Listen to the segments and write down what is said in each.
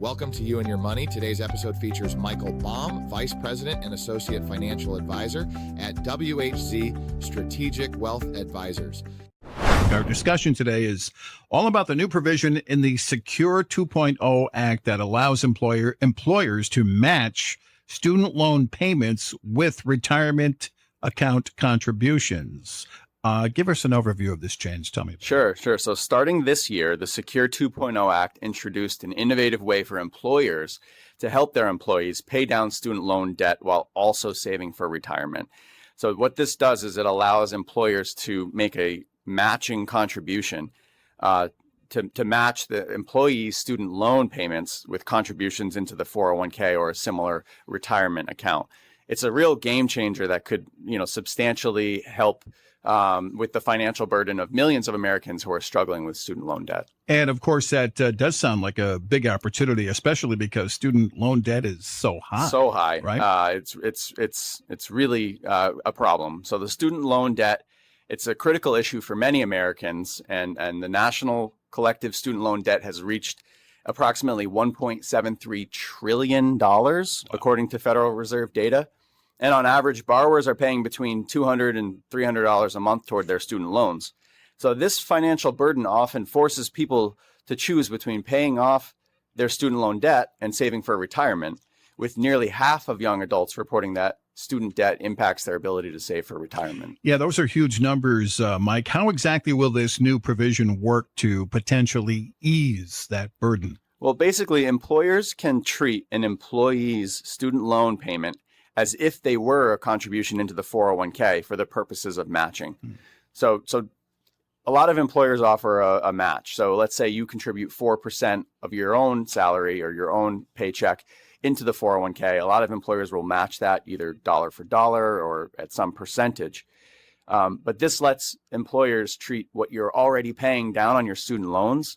Welcome to You and Your Money. Today's episode features Michael Baum, Vice President and Associate Financial Advisor at WHZ Strategic Wealth Advisors. Our discussion today is all about the new provision in the Secure 2.0 Act that allows employers to match student loan payments with retirement account contributions. Give us an overview of this change. Tell me. Sure. So starting this year, the Secure 2.0 Act introduced an innovative way for employers to help their employees pay down student loan debt while also saving for retirement. So what this does is it allows employers to make a matching contribution to match the employee's student loan payments with contributions into the 401k or a similar retirement account. It's a real game changer that could, substantially help with the financial burden of millions of Americans who are struggling with student loan debt. And of course, that does sound like a big opportunity, especially because student loan debt is so high. So high, right? It's really a problem. So the student loan debt, it's a critical issue for many Americans, and the national collective student loan debt has reached approximately $1.73 trillion, according to Federal Reserve data. And on average, borrowers are paying between $200 and $300 a month toward their student loans. So this financial burden often forces people to choose between paying off their student loan debt and saving for retirement, with nearly half of young adults reporting that student debt impacts their ability to save for retirement. Yeah, those are huge numbers, Mike. How exactly will this new provision work to potentially ease that burden? Well, basically, employers can treat an employee's student loan payment as if they were a contribution into the 401k for the purposes of matching. So a lot of employers offer a match. So let's say you contribute 4% of your own salary or your own paycheck into the 401k. A lot of employers will match that either dollar for dollar or at some percentage. But this lets employers treat what you're already paying down on your student loans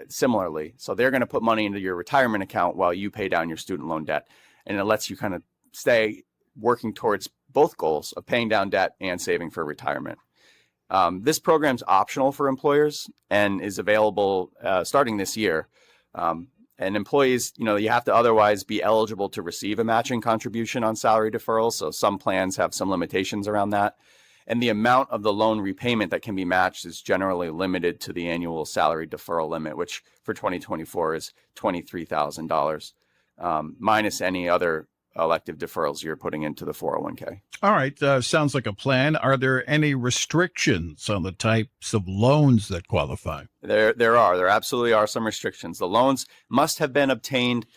similarly. So they're going to put money into your retirement account while you pay down your student loan debt. And it lets you kind of stay working towards both goals of paying down debt and saving for retirement. This program's optional for employers and is available starting this year. And employees, you have to otherwise be eligible to receive a matching contribution on salary deferrals. So some plans have some limitations around that. And the amount of the loan repayment that can be matched is generally limited to the annual salary deferral limit, which for 2024 is $23,000, minus any other elective deferrals you're putting into the 401k. All right. Sounds like a plan. Are there any restrictions on the types of loans that qualify? There absolutely are some restrictions. The loans must have been obtained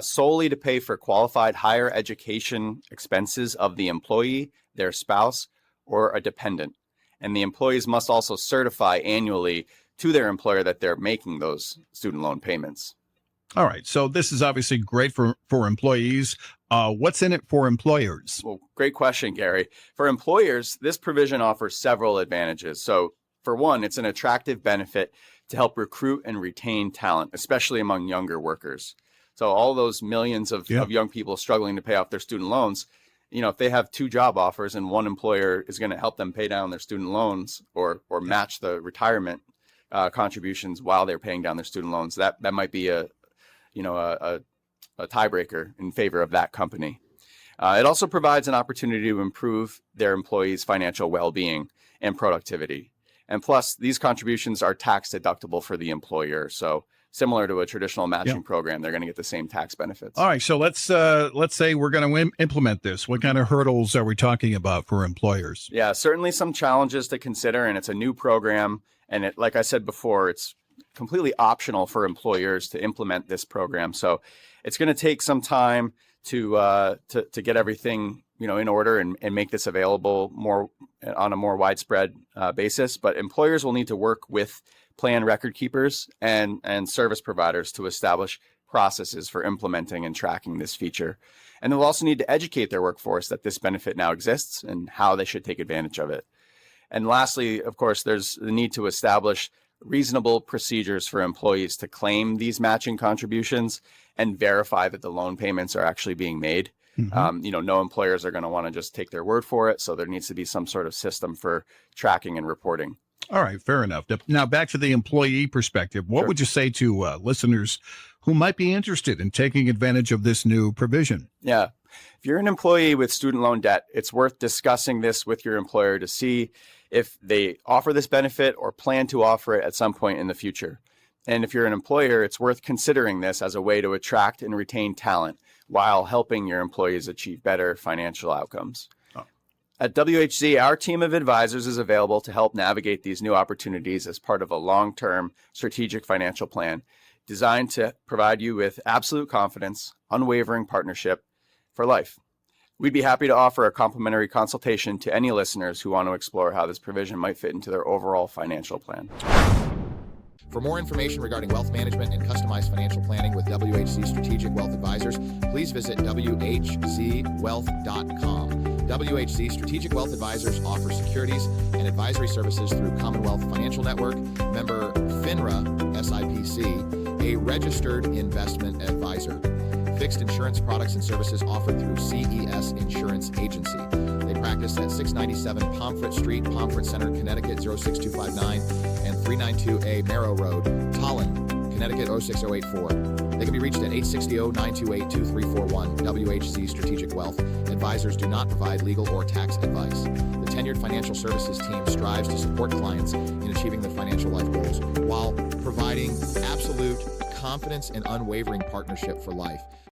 solely to pay for qualified higher education expenses of the employee, their spouse, or a dependent. And the employees must also certify annually to their employer that they're making those student loan payments. All right. So this is obviously great for employees. What's in it for employers? Well, great question, Gary. For employers, this provision offers several advantages. So for one, it's an attractive benefit to help recruit and retain talent, especially among younger workers. So all those millions of young people struggling to pay off their student loans, if they have two job offers and one employer is going to help them pay down their student loans or match the retirement contributions while they're paying down their student loans, that might be a tiebreaker in favor of that company. It also provides an opportunity to improve their employees' financial well-being and productivity. And plus, these contributions are tax deductible for the employer. So similar to a traditional matching program, they're going to get the same tax benefits. All right. So let's say we're going to implement this. What kind of hurdles are we talking about for employers? Yeah, certainly some challenges to consider. And it's a new program. And like I said before, it's completely optional for employers to implement this program. So it's going to take some time to get everything in order and make this available more on a more widespread basis. But employers will need to work with plan record keepers and service providers to establish processes for implementing and tracking this feature. And they'll also need to educate their workforce that this benefit now exists and how they should take advantage of it. And lastly, of course, there's the need to establish reasonable procedures for employees to claim these matching contributions and verify that the loan payments are actually being made. No employers are going to want to just take their word for it. So there needs to be some sort of system for tracking and reporting. All right. Fair enough. Now, back to the employee perspective. What would you say to listeners who might be interested in taking advantage of this new provision. Yeah. If you're an employee with student loan debt, it's worth discussing this with your employer to see if they offer this benefit or plan to offer it at some point in the future. And if you're an employer, it's worth considering this as a way to attract and retain talent while helping your employees achieve better financial outcomes. At WHZ, our team of advisors is available to help navigate these new opportunities as part of a long-term strategic financial plan designed to provide you with absolute confidence, unwavering partnership for life. We'd be happy to offer a complimentary consultation to any listeners who want to explore how this provision might fit into their overall financial plan. For more information regarding wealth management and customized financial planning with WHZ Strategic Wealth Advisors, please visit WHZwealth.com. WHZ Strategic Wealth Advisors offer securities and advisory services through Commonwealth Financial Network, member FINRA SIPC, a registered investment advisor. Fixed insurance products and services offered through CES Insurance Agency. They practice at 697 Pomfret Street, Pomfret Center, Connecticut 06259 and 392A Merrow Road, Tolland, Connecticut 06084. They can be reached at 860-928-2341. WHZ Strategic Wealth Advisors do not provide legal or tax advice. The tenured financial services team strives to support clients in achieving their financial life goals while providing absolute confidence and unwavering partnership for life.